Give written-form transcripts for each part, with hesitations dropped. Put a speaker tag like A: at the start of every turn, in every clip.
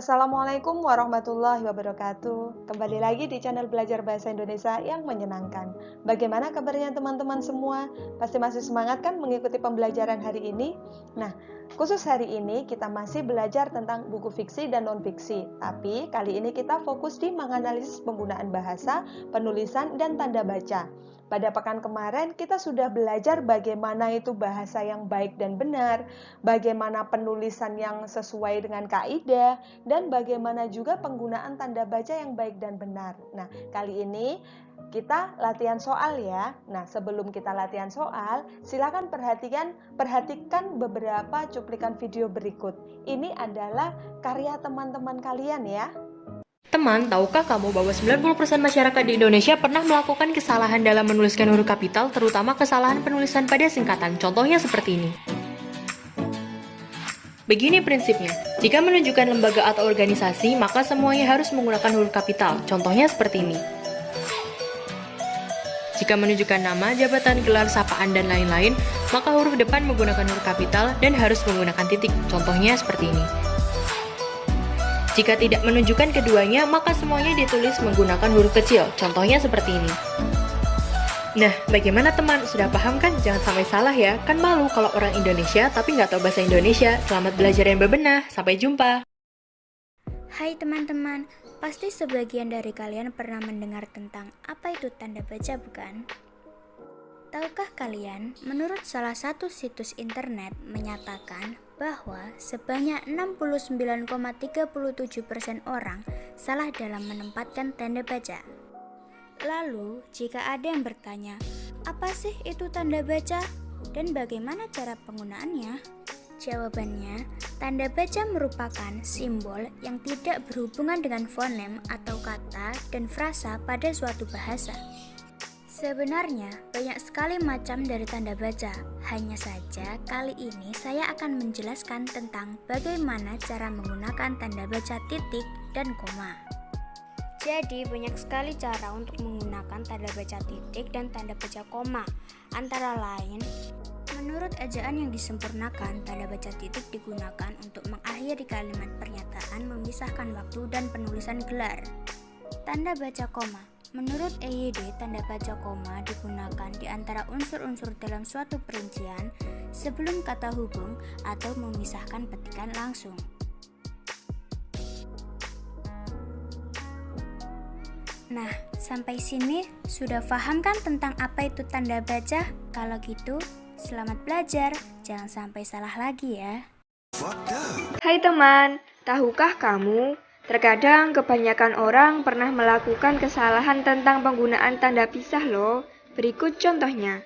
A: Assalamualaikum warahmatullahi wabarakatuh. Kembali lagi di channel Belajar Bahasa Indonesia yang menyenangkan. Bagaimana kabarnya teman-teman semua? Pasti masih semangat kan mengikuti pembelajaran hari ini? Nah, khusus hari ini kita masih belajar tentang buku fiksi dan non-fiksi. Tapi kali ini kita fokus di menganalisis penggunaan bahasa, penulisan, dan tanda baca. Pada pekan kemarin kita sudah belajar bagaimana itu bahasa yang baik dan benar, bagaimana penulisan yang sesuai dengan kaidah, dan bagaimana juga penggunaan tanda baca yang baik dan benar. Nah, kali ini kita latihan soal ya. Nah, sebelum kita latihan soal, silakan perhatikan beberapa cuplikan video berikut. Ini adalah karya teman-teman kalian ya.
B: Teman, tahukah kamu bahwa 90% masyarakat di Indonesia pernah melakukan kesalahan dalam menuliskan huruf kapital, terutama kesalahan penulisan pada singkatan. Contohnya seperti ini. Begini prinsipnya, jika menunjukkan lembaga atau organisasi, maka semuanya harus menggunakan huruf kapital. Contohnya seperti ini. Jika menunjukkan nama, jabatan, gelar, sapaan, dan lain-lain, maka huruf depan menggunakan huruf kapital dan harus menggunakan titik. Contohnya seperti ini. Jika tidak menunjukkan keduanya, maka semuanya ditulis menggunakan huruf kecil. Contohnya seperti ini. Nah, bagaimana teman? Sudah paham kan? Jangan sampai salah ya. Kan malu kalau orang Indonesia tapi nggak tahu bahasa Indonesia. Selamat belajar yang bebenah. Sampai jumpa.
C: Hai teman-teman, pasti sebagian dari kalian pernah mendengar tentang apa itu tanda baca, bukan? Tahukah kalian, menurut salah satu situs internet menyatakan bahwa sebanyak 69,37% orang salah dalam menempatkan tanda baca. Lalu, jika ada yang bertanya, apa sih itu tanda baca dan bagaimana cara penggunaannya? Jawabannya, tanda baca merupakan simbol yang tidak berhubungan dengan fonem atau kata dan frasa pada suatu bahasa. Sebenarnya, banyak sekali macam dari tanda baca. Hanya saja, kali ini saya akan menjelaskan tentang bagaimana cara menggunakan tanda baca titik dan koma. Jadi, banyak sekali cara untuk menggunakan tanda baca titik dan tanda baca koma. Antara lain, menurut ejaan yang disempurnakan, tanda baca titik digunakan untuk mengakhiri kalimat pernyataan, memisahkan waktu, dan penulisan gelar. Tanda baca koma. Menurut EYD, tanda baca koma digunakan di antara unsur-unsur dalam suatu perincian sebelum kata hubung atau memisahkan petikan langsung. Nah, sampai sini sudah paham kan tentang apa itu tanda baca? Kalau gitu, selamat belajar, jangan sampai salah lagi ya.
D: Hai teman, tahukah kamu? Terkadang kebanyakan orang pernah melakukan kesalahan tentang penggunaan tanda pisah loh. Berikut contohnya.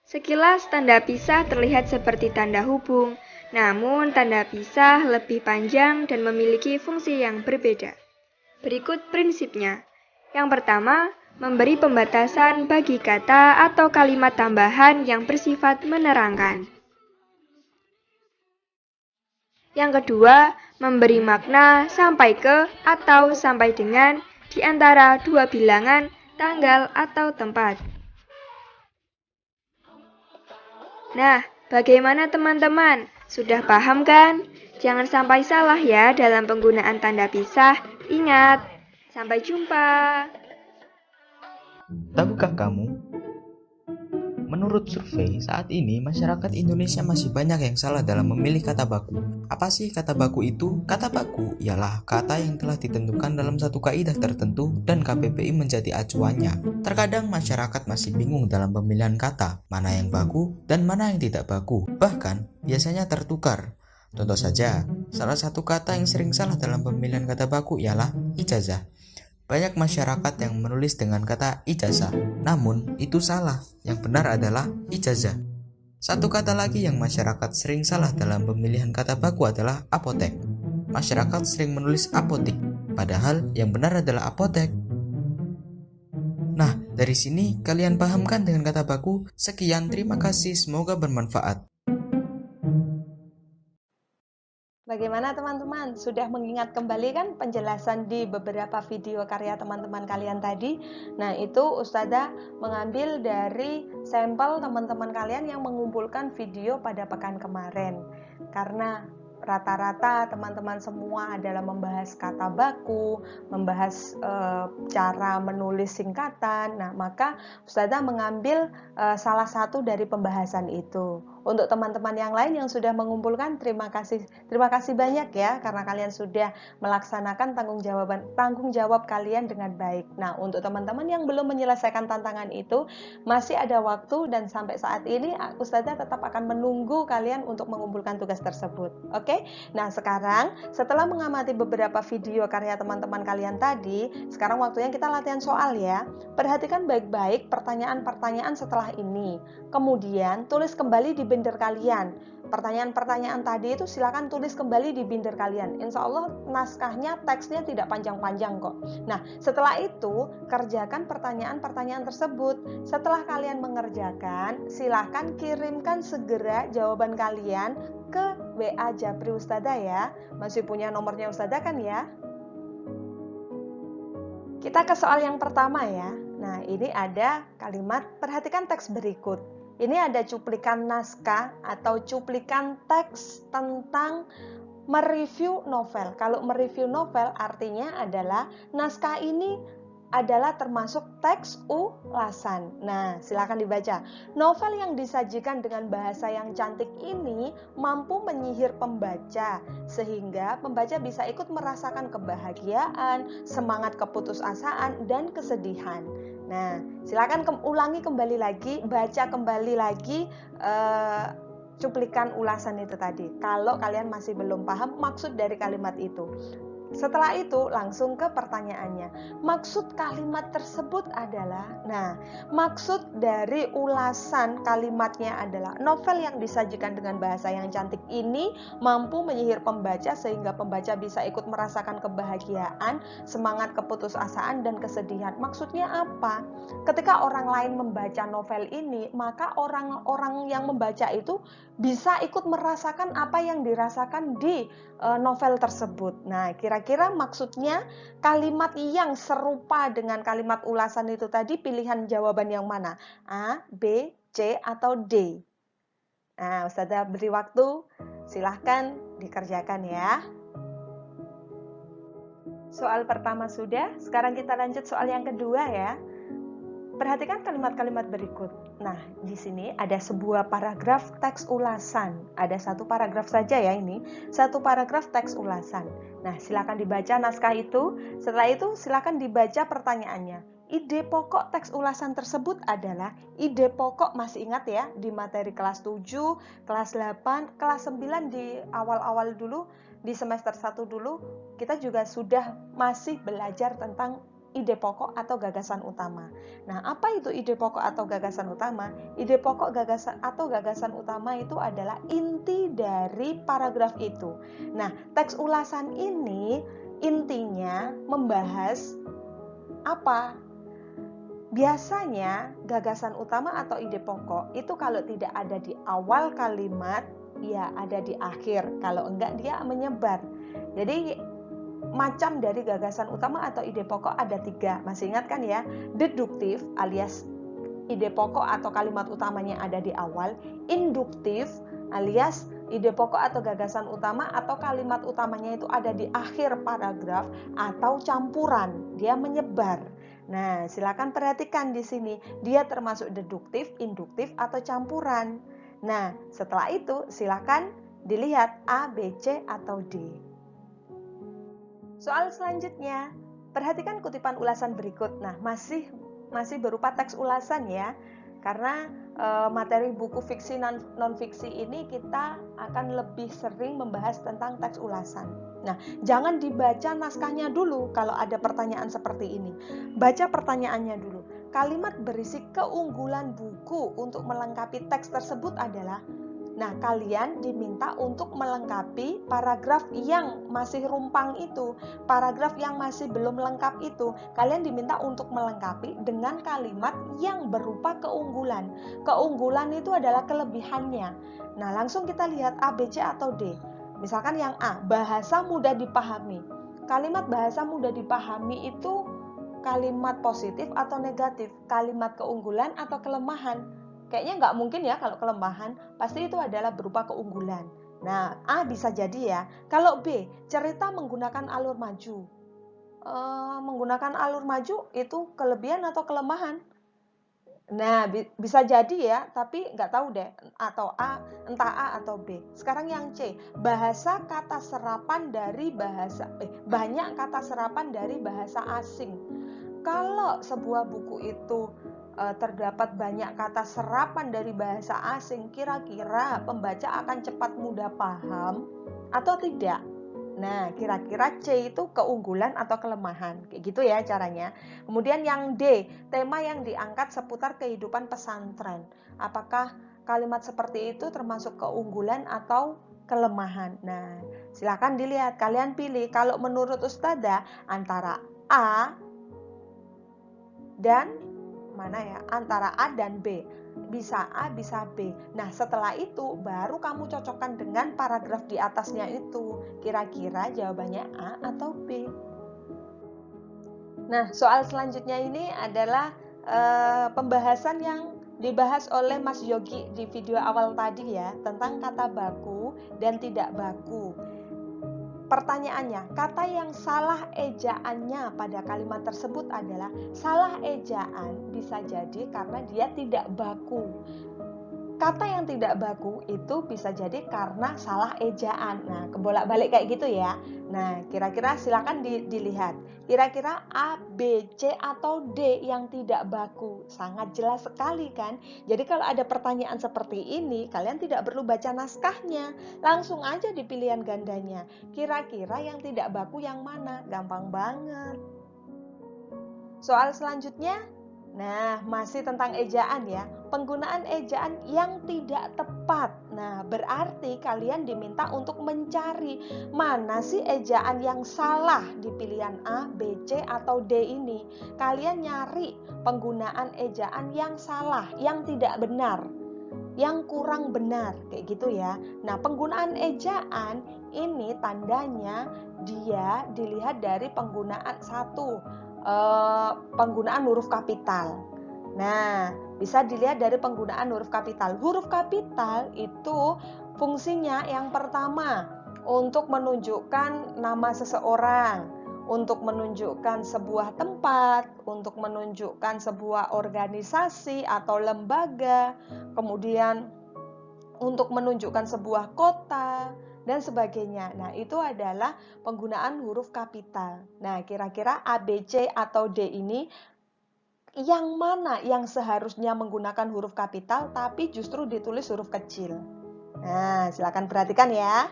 D: Sekilas tanda pisah terlihat seperti tanda hubung, namun tanda pisah lebih panjang dan memiliki fungsi yang berbeda. Berikut prinsipnya. Yang pertama, memberi pembatasan bagi kata atau kalimat tambahan yang bersifat menerangkan. Yang kedua, memberi makna sampai ke atau sampai dengan di antara dua bilangan, tanggal, atau tempat. Nah, bagaimana teman-teman? Sudah paham kan? Jangan sampai salah ya dalam penggunaan tanda pisah. Ingat, sampai jumpa.
E: Tahukah kamu? Menurut survei, saat ini masyarakat Indonesia masih banyak yang salah dalam memilih kata baku. Apa sih kata baku itu? Kata baku ialah kata yang telah ditentukan dalam satu kaidah tertentu dan KBBI menjadi acuannya. Terkadang masyarakat masih bingung dalam pemilihan kata, mana yang baku dan mana yang tidak baku. Bahkan, biasanya tertukar. Contoh saja, salah satu kata yang sering salah dalam pemilihan kata baku ialah ijazah. Banyak masyarakat yang menulis dengan kata ijazah, namun itu salah. Yang benar adalah ijazah. Satu kata lagi yang masyarakat sering salah dalam pemilihan kata baku adalah apotek. Masyarakat sering menulis apotik, padahal yang benar adalah apotek. Nah, dari sini kalian pahamkan dengan kata baku. Sekian, terima kasih, semoga bermanfaat.
A: Bagaimana teman-teman? Sudah mengingat kembali kan penjelasan di beberapa video karya teman-teman kalian tadi? Nah, itu Ustazah mengambil dari sampel teman-teman kalian yang mengumpulkan video pada pekan kemarin. Karena rata-rata teman-teman semua adalah membahas kata baku, membahas cara menulis singkatan. Nah, maka Ustazah mengambil salah satu dari pembahasan itu. Untuk teman-teman yang lain yang sudah mengumpulkan, terima kasih banyak ya, karena kalian sudah melaksanakan tanggung jawab kalian dengan baik. Nah, untuk teman-teman yang belum menyelesaikan tantangan itu, masih ada waktu, dan sampai saat ini Ustazah tetap akan menunggu kalian untuk mengumpulkan tugas tersebut. Oke? Nah, sekarang setelah mengamati beberapa video karya teman-teman kalian tadi, sekarang waktunya kita latihan soal ya. Perhatikan baik-baik pertanyaan-pertanyaan setelah ini. Kemudian tulis kembali di binder kalian. Pertanyaan-pertanyaan tadi itu silakan tulis kembali di binder kalian. Insya Allah naskahnya, teksnya tidak panjang-panjang kok. Nah, setelah itu kerjakan pertanyaan-pertanyaan tersebut. Setelah kalian mengerjakan, silakan kirimkan segera jawaban kalian ke WA Japri Ustazah ya. Masih punya nomornya Ustazah kan ya? Kita ke soal yang pertama ya. Nah, ini ada kalimat, perhatikan teks berikut. Ini ada cuplikan naskah atau cuplikan teks tentang mereview novel. Kalau mereview novel artinya adalah naskah ini adalah termasuk teks ulasan. Nah, silakan dibaca. Novel yang disajikan dengan bahasa yang cantik ini mampu menyihir pembaca, sehingga pembaca bisa ikut merasakan kebahagiaan, semangat keputusasaan, dan kesedihan. Nah, silakan ulangi kembali lagi, baca kembali lagi cuplikan ulasan itu tadi. Kalau kalian masih belum paham maksud dari kalimat itu. Setelah itu langsung ke pertanyaannya. Maksud kalimat tersebut adalah, nah, maksud dari ulasan kalimatnya adalah novel yang disajikan dengan bahasa yang cantik ini mampu menyihir pembaca sehingga pembaca bisa ikut merasakan kebahagiaan, semangat keputusasaan, dan kesedihan. Maksudnya apa? Ketika orang lain membaca novel ini, maka orang-orang yang membaca itu bisa ikut merasakan apa yang dirasakan di novel tersebut. Nah, kira-kira maksudnya kalimat yang serupa dengan kalimat ulasan itu tadi, pilihan jawaban yang mana? A, B, C, atau D? Nah, Ustazah beri waktu, silahkan dikerjakan ya. Soal pertama sudah, sekarang kita lanjut soal yang kedua ya. Perhatikan kalimat-kalimat berikut. Nah, di sini ada sebuah paragraf teks ulasan. Ada satu paragraf saja ya ini. Satu paragraf teks ulasan. Nah, silakan dibaca naskah itu. Setelah itu silakan dibaca pertanyaannya. Ide pokok teks ulasan tersebut adalah, ide pokok masih ingat ya, di materi kelas 7, kelas 8, kelas 9 di awal-awal dulu, di semester 1 dulu, kita juga sudah masih belajar tentang ide pokok atau gagasan utama. Nah, apa itu ide pokok atau gagasan utama? Ide pokok gagasan utama itu adalah inti dari paragraf itu. Nah, teks ulasan ini intinya membahas apa? Biasanya gagasan utama atau ide pokok itu kalau tidak ada di awal kalimat, ya ada di akhir. Kalau enggak, dia menyebar. Jadi macam dari gagasan utama atau ide pokok ada 3. Masih ingat kan ya? Deduktif alias ide pokok atau kalimat utamanya ada di awal. Induktif alias ide pokok atau gagasan utama atau kalimat utamanya itu ada di akhir paragraf, atau campuran, dia menyebar. Nah, silakan perhatikan di sini, dia termasuk deduktif, induktif, atau campuran. Nah, setelah itu silakan dilihat A, B, C, atau D. Soal selanjutnya, perhatikan kutipan ulasan berikut. Nah, masih berupa teks ulasan ya. Karena materi buku fiksi non-fiksi ini kita akan lebih sering membahas tentang teks ulasan. Nah, jangan dibaca naskahnya dulu kalau ada pertanyaan seperti ini. Baca pertanyaannya dulu. Kalimat berisi keunggulan buku untuk melengkapi teks tersebut adalah, nah, kalian diminta untuk melengkapi paragraf yang masih rumpang itu, paragraf yang masih belum lengkap itu. Kalian diminta untuk melengkapi dengan kalimat yang berupa keunggulan. Keunggulan itu adalah kelebihannya. Nah, langsung kita lihat A, B, C, atau D. Misalkan yang A, bahasa mudah dipahami. Kalimat bahasa mudah dipahami itu kalimat positif atau negatif? Kalimat keunggulan atau kelemahan? Kayaknya nggak mungkin ya kalau kelemahan, pasti itu adalah berupa keunggulan. Nah, A bisa jadi ya. Kalau B, cerita menggunakan alur maju. Menggunakan alur maju itu kelebihan atau kelemahan? Nah, bisa jadi ya, tapi nggak tahu deh, atau A, entah A atau B. Sekarang yang C, bahasa kata serapan dari banyak kata serapan dari bahasa asing. Kalau sebuah buku itu terdapat banyak kata serapan dari bahasa asing, kira-kira pembaca akan cepat mudah paham atau tidak? Nah, kira-kira C itu keunggulan atau kelemahan. Kayak gitu ya caranya. Kemudian yang D, tema yang diangkat seputar kehidupan pesantren. Apakah kalimat seperti itu termasuk keunggulan atau kelemahan? Nah, silakan dilihat. Kalian pilih. Kalau menurut Ustazah, antara A dan mana ya? Antara A dan B. Bisa A, bisa B. Nah, setelah itu baru kamu cocokkan dengan paragraf di atasnya itu. Kira-kira jawabannya A atau B. Nah, soal selanjutnya ini adalah pembahasan yang dibahas oleh Mas Yogi di video awal tadi ya, tentang kata baku dan tidak baku. Pertanyaannya, kata yang salah ejaannya pada kalimat tersebut adalah salah ejaan bisa jadi karena dia tidak baku. Kata yang tidak baku itu bisa jadi karena salah ejaan. Nah, kebolak-balik kayak gitu ya. Nah, kira-kira silakan dilihat. Kira-kira A, B, C, atau D yang tidak baku? Sangat jelas sekali kan? Jadi kalau ada pertanyaan seperti ini, kalian tidak perlu baca naskahnya. Langsung aja di pilihan gandanya. Kira-kira yang tidak baku yang mana? Gampang banget. Soal selanjutnya, nah masih tentang ejaan ya. Penggunaan ejaan yang tidak tepat. Nah, berarti kalian diminta untuk mencari mana sih ejaan yang salah di pilihan A, B, C, atau D ini. Kalian nyari penggunaan ejaan yang salah, yang tidak benar, yang kurang benar, kayak gitu ya. Nah, penggunaan ejaan ini tandanya dia dilihat dari penggunaan penggunaan huruf kapital. Nah, bisa dilihat dari penggunaan huruf kapital. Huruf kapital itu fungsinya yang pertama untuk menunjukkan nama seseorang, untuk menunjukkan sebuah tempat, untuk menunjukkan sebuah organisasi atau lembaga, kemudian untuk menunjukkan sebuah kota, dan sebagainya. Nah, itu adalah penggunaan huruf kapital. Nah, kira-kira A, B, C, atau D ini yang mana yang seharusnya menggunakan huruf kapital tapi justru ditulis huruf kecil? Nah, silakan perhatikan ya.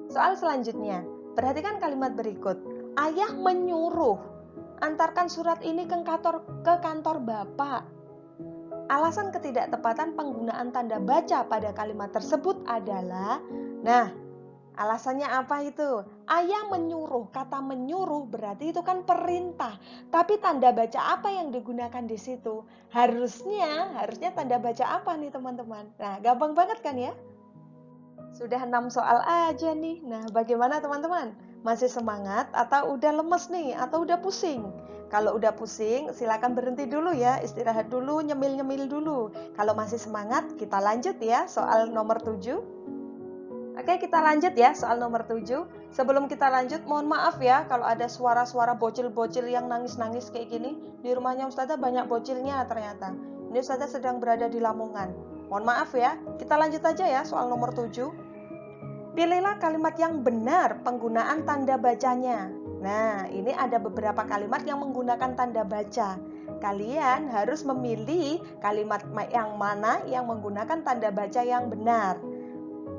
A: Soal selanjutnya, perhatikan kalimat berikut. Ayah menyuruh antarkan surat ini ke kantor Bapak. Alasan ketidaktepatan penggunaan tanda baca pada kalimat tersebut adalah, nah, alasannya apa itu? Ayah menyuruh, kata menyuruh berarti itu kan perintah. Tapi tanda baca apa yang digunakan di situ? Harusnya tanda baca apa nih teman-teman? Nah, gampang banget kan ya? Sudah 6 soal aja nih. Nah, bagaimana teman-teman? Masih semangat atau udah lemes nih? Atau udah pusing? Kalau udah pusing, silakan berhenti dulu ya. Istirahat dulu, nyemil-nyemil dulu. Kalau masih semangat, kita lanjut ya soal nomor 7. Oke, kita lanjut ya soal nomor 7. Sebelum kita lanjut, mohon maaf ya kalau ada suara-suara bocil-bocil yang nangis-nangis kayak gini. Di rumahnya Ustazah banyak bocilnya ternyata. Ini Ustazah sedang berada di Lamongan. Mohon maaf ya. Kita lanjut aja ya soal nomor 7. Pilihlah kalimat yang benar penggunaan tanda bacanya. Nah, ini ada beberapa kalimat yang menggunakan tanda baca. Kalian harus memilih kalimat yang mana yang menggunakan tanda baca yang benar.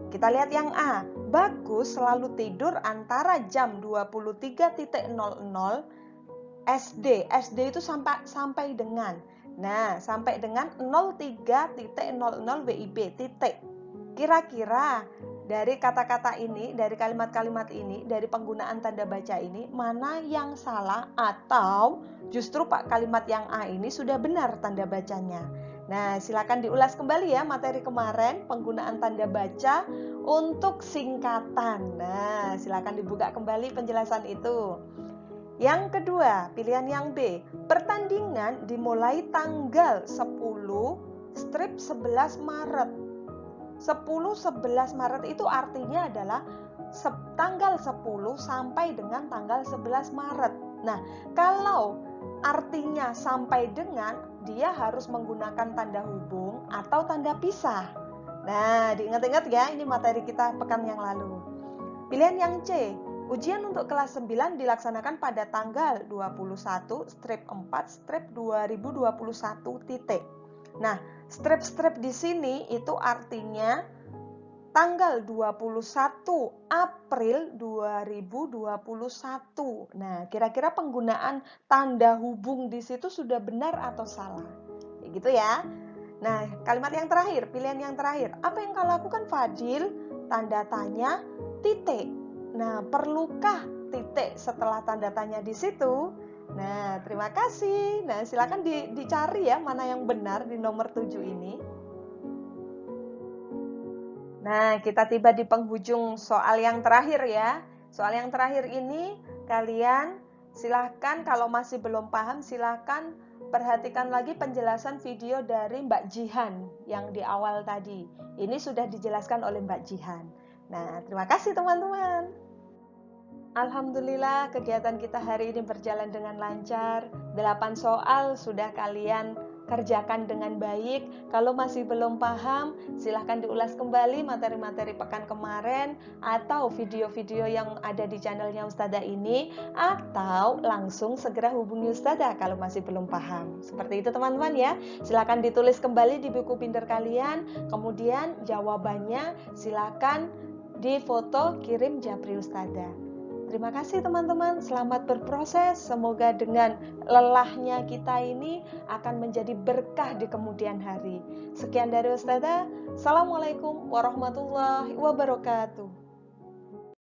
A: Kita lihat yang A. Bagus selalu tidur antara jam 23.00 SD. SD itu sampai dengan. Nah, sampai dengan 03.00 WIB titik. Kira-kira dari kata-kata ini, dari kalimat-kalimat ini, dari penggunaan tanda baca ini, mana yang salah atau justru kalimat yang A ini sudah benar tanda bacanya? Nah, silakan diulas kembali ya materi kemarin, penggunaan tanda baca untuk singkatan. Nah, silakan dibuka kembali penjelasan itu. Yang kedua, pilihan yang B. Pertandingan dimulai tanggal 10/11 Maret. 10-11 Maret itu artinya adalah tanggal 10 sampai dengan tanggal 11 Maret. Nah, kalau artinya sampai dengan, dia harus menggunakan tanda hubung atau tanda pisah. Nah, diingat-ingat ya, ini materi kita pekan yang lalu. Pilihan yang C, ujian untuk kelas 9 dilaksanakan pada tanggal 21/4/2021 titik. Nah, strip di sini itu artinya tanggal 21 April 2021. Nah, kira-kira penggunaan tanda hubung di situ sudah benar atau salah? Kayak gitu ya. Nah, kalimat yang terakhir, pilihan yang terakhir. Apa yang kau lakukan, Fadil? Tanda tanya, titik. Nah, perlukah titik setelah tanda tanya di situ? Nah, terima kasih. Nah, silakan dicari ya mana yang benar di nomor 7 ini. Nah, kita tiba di penghujung soal yang terakhir ya. Soal yang terakhir ini kalian silahkan kalau masih belum paham silahkan perhatikan lagi penjelasan video dari Mbak Jihan yang di awal tadi. Ini sudah dijelaskan oleh Mbak Jihan. Nah, terima kasih teman-teman. Alhamdulillah kegiatan kita hari ini berjalan dengan lancar. 8 soal sudah kalian kerjakan dengan baik. Kalau masih belum paham, silahkan diulas kembali materi-materi pekan kemarin atau video-video yang ada di channelnya Ustazah ini, atau langsung segera hubungi Ustazah kalau masih belum paham. Seperti itu teman-teman ya. Silahkan ditulis kembali di buku binder kalian, kemudian jawabannya silahkan difoto kirim japri Ustazah. Terima kasih teman-teman, selamat berproses. Semoga dengan lelahnya kita ini akan menjadi berkah di kemudian hari. Sekian dari Ustazah. Assalamualaikum warahmatullahi wabarakatuh.